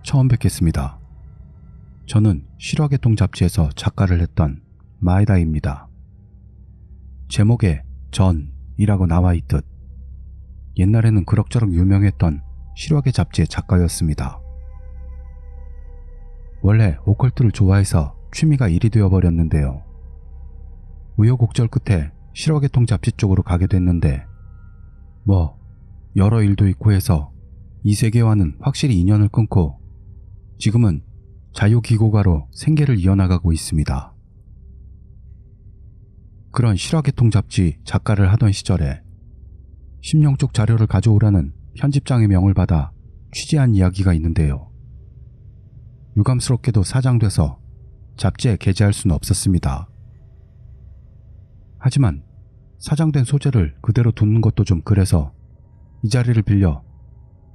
처음 뵙겠습니다. 저는 실화개통 잡지에서 작가를 했던 마에다입니다. 제목에 전이라고 나와 있듯 옛날에는 그럭저럭 유명했던 실화계 잡지의 작가였습니다. 원래 오컬트를 좋아해서 취미가 일이 되어버렸는데요. 우여곡절 끝에 실화개통 잡지 쪽으로 가게 됐는데 여러 일도 있고 해서 이 세계와는 확실히 인연을 끊고 지금은 자유기고가로 생계를 이어나가고 있습니다. 그런 실화개통 잡지 작가를 하던 시절에 심령 쪽 자료를 가져오라는 편집장의 명을 받아 취재한 이야기가 있는데요. 유감스럽게도 사장돼서 잡지에 게재할 수는 없었습니다. 하지만 사장된 소재를 그대로 두는 것도 좀 그래서 이 자리를 빌려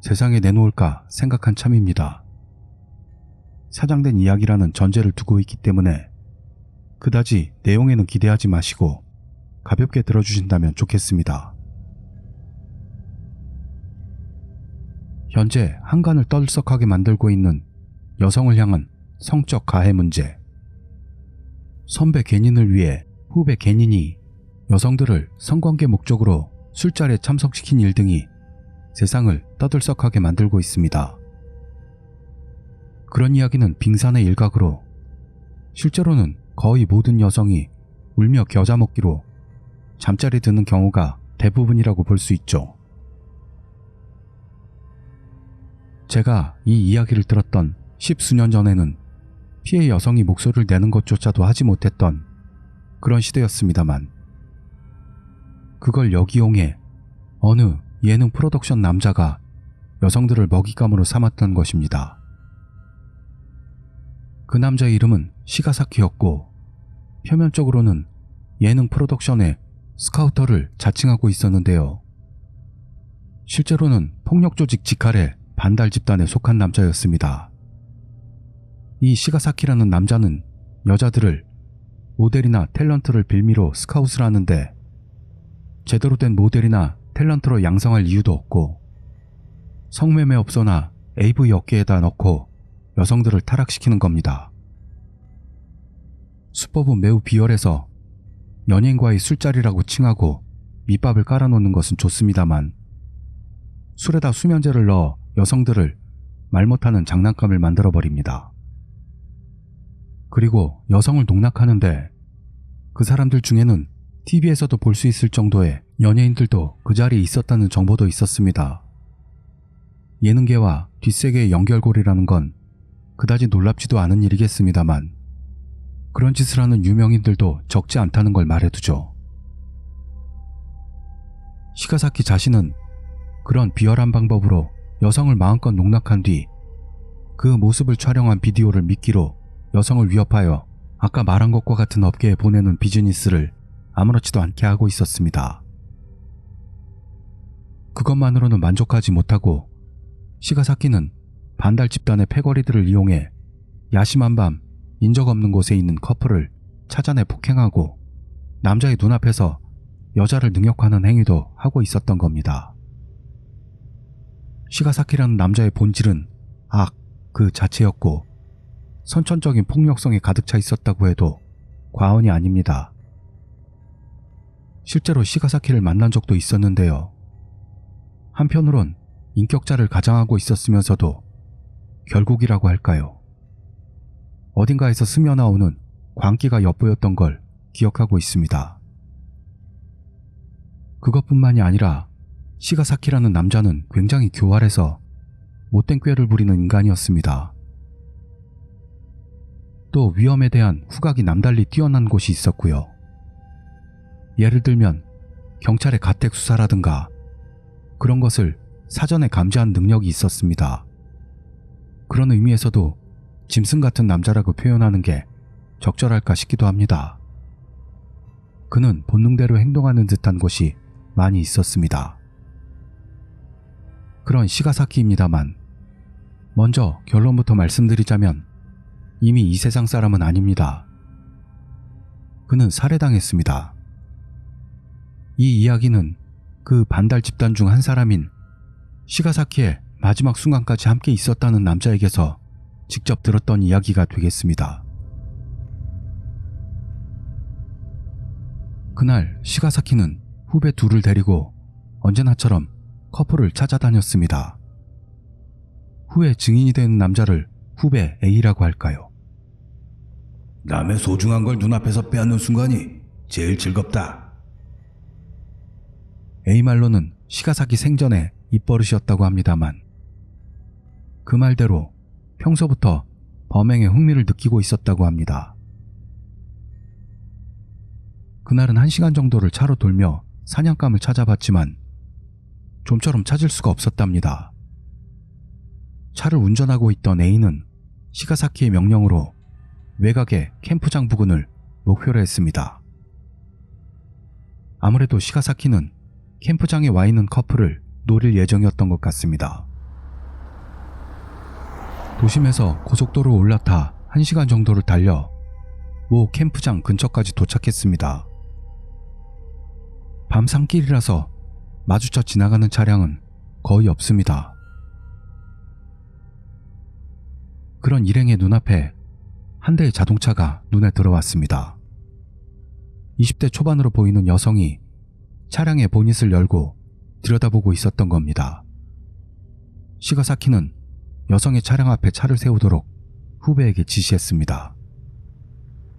세상에 내놓을까 생각한 참입니다. 사장된 이야기라는 전제를 두고 있기 때문에 그다지 내용에는 기대하지 마시고 가볍게 들어주신다면 좋겠습니다. 현재 한간을 떨썩하게 만들고 있는 여성을 향한 성적 가해 문제. 선배 괜인을 위해 후배 괜인이 여성들을 성관계 목적으로 술자리에 참석시킨 일 등이 세상을 떠들썩하게 만들고 있습니다. 그런 이야기는 빙산의 일각으로 실제로는 거의 모든 여성이 울며 겨자 먹기로 잠자리 드는 경우가 대부분이라고 볼 수 있죠. 제가 이 이야기를 들었던 10수년 전에는 피해 여성이 목소리를 내는 것조차도 하지 못했던 그런 시대였습니다만 그걸 역이용해 어느 예능 프로덕션 남자가 여성들을 먹잇감으로 삼았던 것입니다. 그 남자의 이름은 시가사키였고 표면적으로는 예능 프로덕션의 스카우터를 자칭하고 있었는데요. 실제로는 폭력조직 지칼의 반달 집단에 속한 남자였습니다. 이 시가사키라는 남자는 여자들을 모델이나 탤런트를 빌미로 스카웃을 하는데 제대로 된 모델이나 탤런트로 양성할 이유도 없고 성매매업소나 AV 업계에다 넣고 여성들을 타락시키는 겁니다. 수법은 매우 비열해서 연예인과의 술자리라고 칭하고 밑밥을 깔아놓는 것은 좋습니다만 술에다 수면제를 넣어 여성들을 말 못하는 장난감을 만들어버립니다. 그리고 여성을 농락하는데 그 사람들 중에는 TV에서도 볼 수 있을 정도의 연예인들도 그 자리에 있었다는 정보도 있었습니다. 예능계와 뒷세계의 연결고리라는 건 그다지 놀랍지도 않은 일이겠습니다만 그런 짓을 하는 유명인들도 적지 않다는 걸 말해두죠. 시가사키 자신은 그런 비열한 방법으로 여성을 마음껏 농락한 뒤 그 모습을 촬영한 비디오를 미끼로 여성을 위협하여 아까 말한 것과 같은 업계에 보내는 비즈니스를 아무렇지도 않게 하고 있었습니다. 그것만으로는 만족하지 못하고 시가사키는 반달 집단의 패거리들을 이용해 야심한 밤 인적 없는 곳에 있는 커플을 찾아내 폭행하고 남자의 눈앞에서 여자를 능욕하는 행위도 하고 있었던 겁니다. 시가사키라는 남자의 본질은 악 그 자체였고 선천적인 폭력성이 가득 차 있었다고 해도 과언이 아닙니다. 실제로 시가사키를 만난 적도 있었는데요. 한편으론 인격자를 가장하고 있었으면서도 결국이라고 할까요? 어딘가에서 스며나오는 광기가 엿보였던 걸 기억하고 있습니다. 그것뿐만이 아니라 시가사키라는 남자는 굉장히 교활해서 못된 꾀를 부리는 인간이었습니다. 또 위험에 대한 후각이 남달리 뛰어난 곳이 있었고요. 예를 들면 경찰의 가택 수사라든가 그런 것을 사전에 감지한 능력이 있었습니다. 그런 의미에서도 짐승 같은 남자라고 표현하는 게 적절할까 싶기도 합니다. 그는 본능대로 행동하는 듯한 곳이 많이 있었습니다. 그런 시가사키입니다만 먼저 결론부터 말씀드리자면 이미 이 세상 사람은 아닙니다. 그는 살해당했습니다. 이 이야기는 그 반달 집단 중 한 사람인 시가사키의 마지막 순간까지 함께 있었다는 남자에게서 직접 들었던 이야기가 되겠습니다. 그날 시가사키는 후배 둘을 데리고 언제나처럼 커플을 찾아다녔습니다. 후에 증인이 된 남자를 후배 A라고 할까요? 남의 소중한 걸 눈앞에서 빼앗는 순간이 제일 즐겁다. A 말로는 시가사키 생전에 입버릇이었다고 합니다만 그 말대로 평소부터 범행에 흥미를 느끼고 있었다고 합니다. 그날은 1시간 정도를 차로 돌며 사냥감을 찾아봤지만 좀처럼 찾을 수가 없었답니다. 차를 운전하고 있던 A는 시가사키의 명령으로 외곽의 캠프장 부근을 목표로 했습니다. 아무래도 시가사키는 캠프장에 와 있는 커플을 노릴 예정이었던 것 같습니다. 도심에서 고속도로로 올라타 1시간 정도를 달려 모 캠프장 근처까지 도착했습니다. 밤 산길이라서 마주쳐 지나가는 차량은 거의 없습니다. 그런 일행의 눈앞에 한 대의 자동차가 눈에 들어왔습니다. 20대 초반으로 보이는 여성이 차량의 보닛을 열고 들여다보고 있었던 겁니다. 시가사키는 여성의 차량 앞에 차를 세우도록 후배에게 지시했습니다.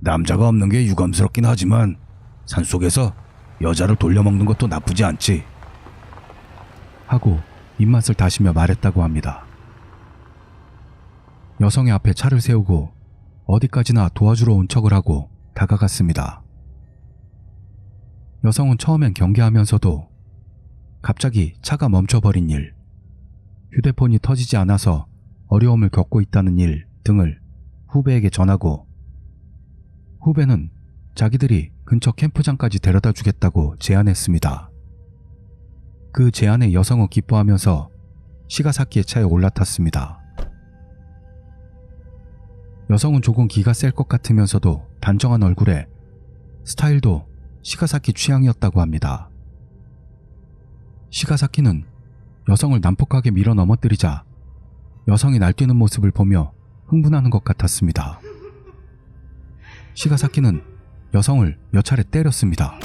남자가 없는 게 유감스럽긴 하지만 산속에서 여자를 돌려먹는 것도 나쁘지 않지. 하고 입맛을 다시며 말했다고 합니다. 여성의 앞에 차를 세우고 어디까지나 도와주러 온 척을 하고 다가갔습니다. 여성은 처음엔 경계하면서도 갑자기 차가 멈춰버린 일, 휴대폰이 터지지 않아서 어려움을 겪고 있다는 일 등을 후배에게 전하고 후배는 자기들이 근처 캠프장까지 데려다 주겠다고 제안했습니다. 그 제안에 여성은 기뻐하면서 시가사키의 차에 올라탔습니다. 여성은 조금 기가 셀 것 같으면서도 단정한 얼굴에 스타일도 시가사키 취향이었다고 합니다. 시가사키는 여성을 난폭하게 밀어 넘어뜨리자 여성이 날뛰는 모습을 보며 흥분하는 것 같았습니다. 시가사키는 여성을 몇 차례 때렸습니다.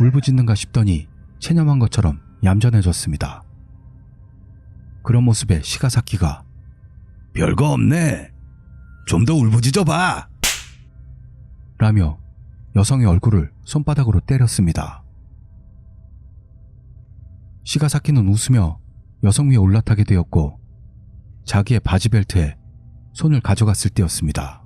울부짖는가 싶더니 체념한 것처럼 얌전해졌습니다. 그런 모습에 시가사키가 별거 없네. 좀 더 울부짖어봐. 라며 여성의 얼굴을 손바닥으로 때렸습니다. 시가사키는 웃으며 여성 위에 올라타게 되었고 자기의 바지 벨트에 손을 가져갔을 때였습니다.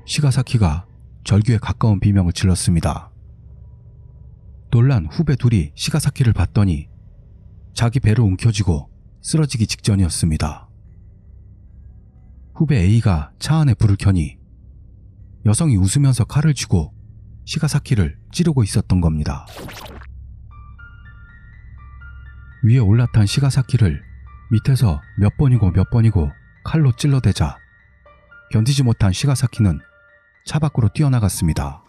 시가사키가 절규에 가까운 비명을 질렀습니다. 놀란 후배 둘이 시가사키를 봤더니 자기 배를 움켜쥐고 쓰러지기 직전이었습니다. 후배 A가 차 안에 불을 켜니 여성이 웃으면서 칼을 쥐고 시가사키를 찌르고 있었던 겁니다. 위에 올라탄 시가사키를 밑에서 몇 번이고 칼로 찔러대자 견디지 못한 시가사키는 차 밖으로 뛰어나갔습니다.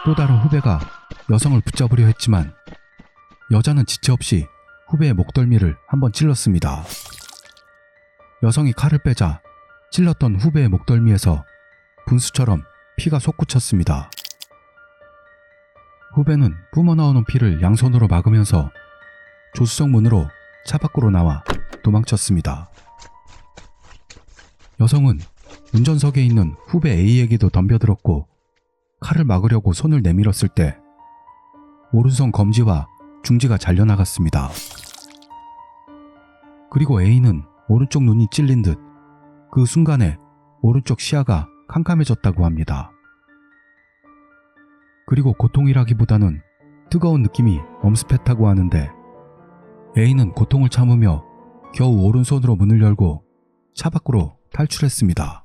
또 다른 후배가 여성을 붙잡으려 했지만 여자는 지체 없이 후배의 목덜미를 한번 찔렀습니다. 여성이 칼을 빼자 찔렀던 후배의 목덜미에서 분수처럼 피가 솟구쳤습니다. 후배는 뿜어나오는 피를 양손으로 막으면서 조수석 문으로 차 밖으로 나와 도망쳤습니다. 여성은 운전석에 있는 후배 A에게도 덤벼들었고 칼을 막으려고 손을 내밀었을 때 오른손 검지와 중지가 잘려나갔습니다. 그리고 A는 오른쪽 눈이 찔린 듯 그 순간에 오른쪽 시야가 캄캄해졌다고 합니다. 그리고 고통이라기보다는 뜨거운 느낌이 엄습했다고 하는데 A는 고통을 참으며 겨우 오른손으로 문을 열고 차 밖으로 탈출했습니다.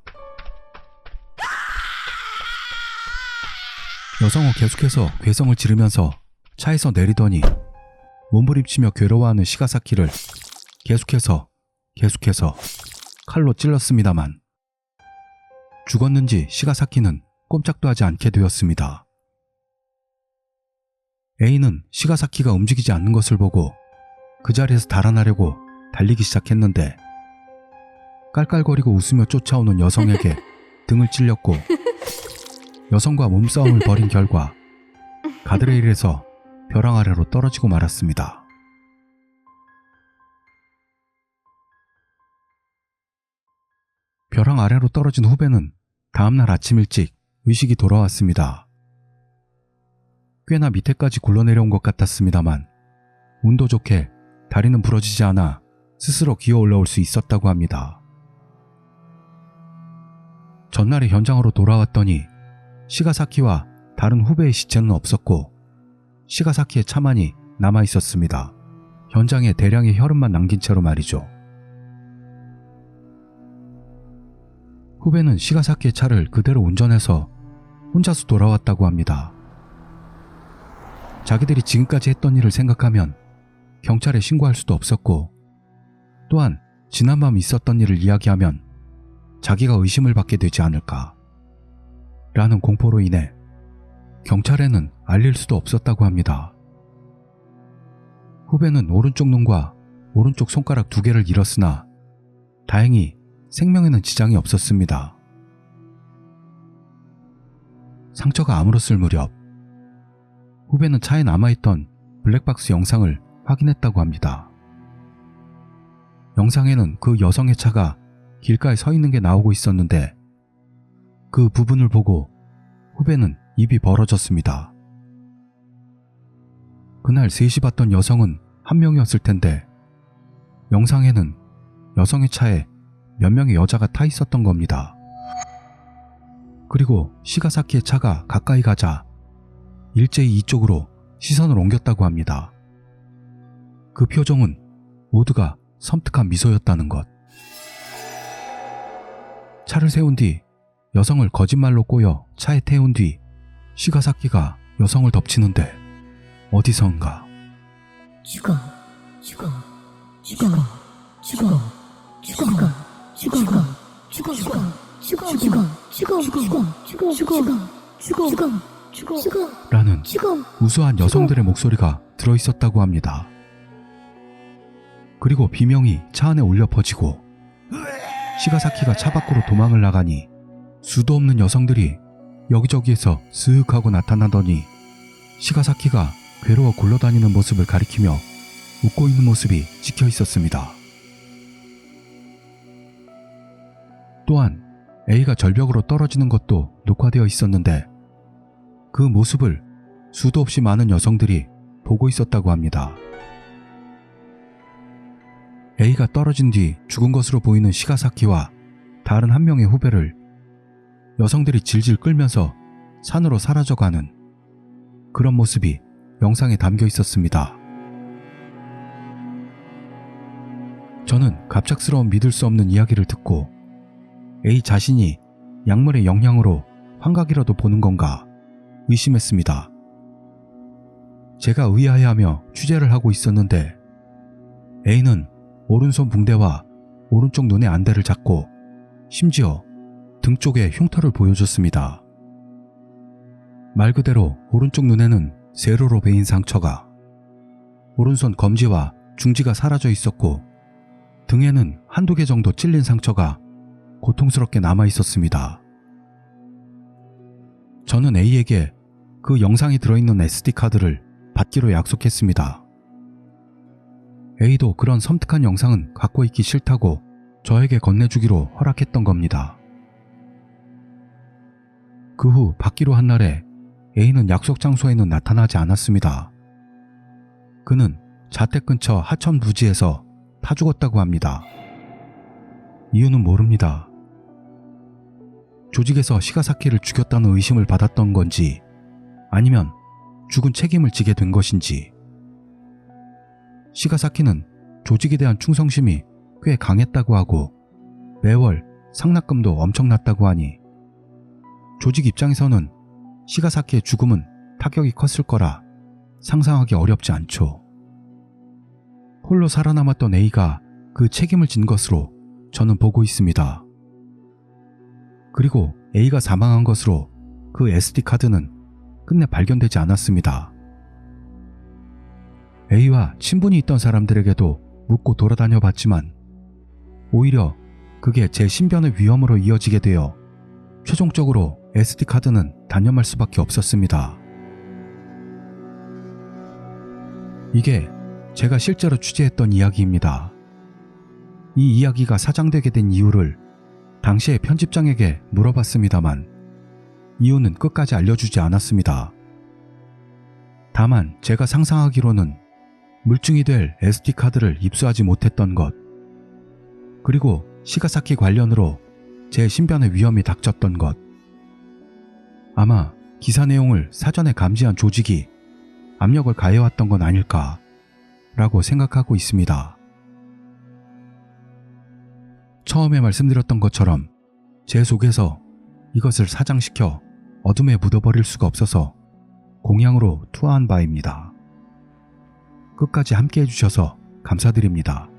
여성은 계속해서 괴성을 지르면서 차에서 내리더니 몸부림치며 괴로워하는 시가사키를 계속해서 칼로 찔렀습니다만 죽었는지 시가사키는 꼼짝도 하지 않게 되었습니다. A는 시가사키가 움직이지 않는 것을 보고 그 자리에서 달아나려고 달리기 시작했는데 깔깔거리고 웃으며 쫓아오는 여성에게 등을 찔렸고 여성과 몸싸움을 벌인 결과 가드레일에서 벼랑 아래로 떨어지고 말았습니다. 벼랑 아래로 떨어진 후배는 다음날 아침 일찍 의식이 돌아왔습니다. 꽤나 밑에까지 굴러내려온 것 같았습니다만 운도 좋게 다리는 부러지지 않아 스스로 기어 올라올 수 있었다고 합니다. 전날에 현장으로 돌아왔더니 시가사키와 다른 후배의 시체는 없었고 시가사키의 차만이 남아 있었습니다. 현장에 대량의 혈흔만 남긴 채로 말이죠. 후배는 시가사키의 차를 그대로 운전해서 혼자서 돌아왔다고 합니다. 자기들이 지금까지 했던 일을 생각하면 경찰에 신고할 수도 없었고 또한 지난밤 있었던 일을 이야기하면 자기가 의심을 받게 되지 않을까 라는 공포로 인해 경찰에는 알릴 수도 없었다고 합니다. 후배는 오른쪽 눈과 오른쪽 손가락 2개를 잃었으나 다행히 생명에는 지장이 없었습니다. 상처가 아물었을 무렵 후배는 차에 남아있던 블랙박스 영상을 확인했다고 합니다. 영상에는 그 여성의 차가 길가에 서 있는 게 나오고 있었는데 그 부분을 보고 후배는 입이 벌어졌습니다. 그날 3시 봤던 여성은 한 명이었을 텐데 영상에는 여성의 차에 몇 명의 여자가 타 있었던 겁니다. 그리고 시가사키의 차가 가까이 가자 일제히 이쪽으로 시선을 옮겼다고 합니다. 그 표정은 모두가 섬뜩한 미소였다는 것. 차를 세운 뒤 여성을 거짓말로 꼬여 차에 태운 뒤 시가사키가 여성을 덮치는데 어디선가 죽어, 죽어, 죽어, 죽어, 죽어, 죽어, 죽어, 죽어, 죽어, 죽어, 죽어, 죽어, 죽어, 죽어, 죽어, 죽어, 라는 죽어. 우수한 여성들의 목소리가 들어있었다고 합니다. 그리고 비명이 차 안에 울려 퍼지고 시가사키가 차 밖으로 도망을 나가니 수도 없는 여성들이 여기저기에서 스윽 하고 나타나더니 시가사키가 괴로워 굴러다니는 모습을 가리키며 웃고 있는 모습이 찍혀 있었습니다. 또한 A가 절벽으로 떨어지는 것도 녹화되어 있었는데 그 모습을 수도 없이 많은 여성들이 보고 있었다고 합니다. A가 떨어진 뒤 죽은 것으로 보이는 시가사키와 다른 한 명의 후배를 여성들이 질질 끌면서 산으로 사라져가는 그런 모습이 영상에 담겨 있었습니다. 저는 갑작스러운 믿을 수 없는 이야기를 듣고 A 자신이 약물의 영향으로 환각이라도 보는 건가 의심했습니다. 제가 의아해하며 취재를 하고 있었는데 A는 오른손 붕대와 오른쪽 눈의 안대를 잡고 심지어 등 쪽에 흉터를 보여줬습니다. 말 그대로 오른쪽 눈에는 세로로 베인 상처가, 오른손 검지와 중지가 사라져 있었고 등에는 1~2개 정도 찔린 상처가 고통스럽게 남아 있었습니다. 저는 A에게 그 영상이 들어있는 SD카드를 받기로 약속했습니다. A도 그런 섬뜩한 영상은 갖고 있기 싫다고 저에게 건네주기로 허락했던 겁니다. 그 후 받기로 한 날에 A는 약속 장소에는 나타나지 않았습니다. 그는 자택 근처 하천 부지에서 타 죽었다고 합니다. 이유는 모릅니다. 조직에서 시가사키를 죽였다는 의심을 받았던 건지 아니면 죽은 책임을 지게 된 것인지. 시가사키는 조직에 대한 충성심이 꽤 강했다고 하고 매월 상납금도 엄청났다고 하니 조직 입장에서는 시가사키의 죽음은 타격이 컸을 거라 상상하기 어렵지 않죠. 홀로 살아남았던 A가 그 책임을 진 것으로 저는 보고 있습니다. 그리고 A가 사망한 것으로 그 SD카드는 끝내 발견되지 않았습니다. A와 친분이 있던 사람들에게도 묻고 돌아다녀 봤지만 오히려 그게 제 신변의 위험으로 이어지게 되어 최종적으로 SD카드는 단념할 수밖에 없었습니다. 이게 제가 실제로 취재했던 이야기입니다. 이 이야기가 사장되게 된 이유를 당시의 편집장에게 물어봤습니다만 이유는 끝까지 알려주지 않았습니다. 다만 제가 상상하기로는 물증이 될 SD카드를 입수하지 못했던 것, 그리고 시가사키 관련으로 제 신변의 위험이 닥쳤던 것, 아마 기사 내용을 사전에 감지한 조직이 압력을 가해왔던 건 아닐까라고 생각하고 있습니다. 처음에 말씀드렸던 것처럼 제 속에서 이것을 사장시켜 어둠에 묻어버릴 수가 없어서 공양으로 투하한 바입니다. 끝까지 함께 해주셔서 감사드립니다.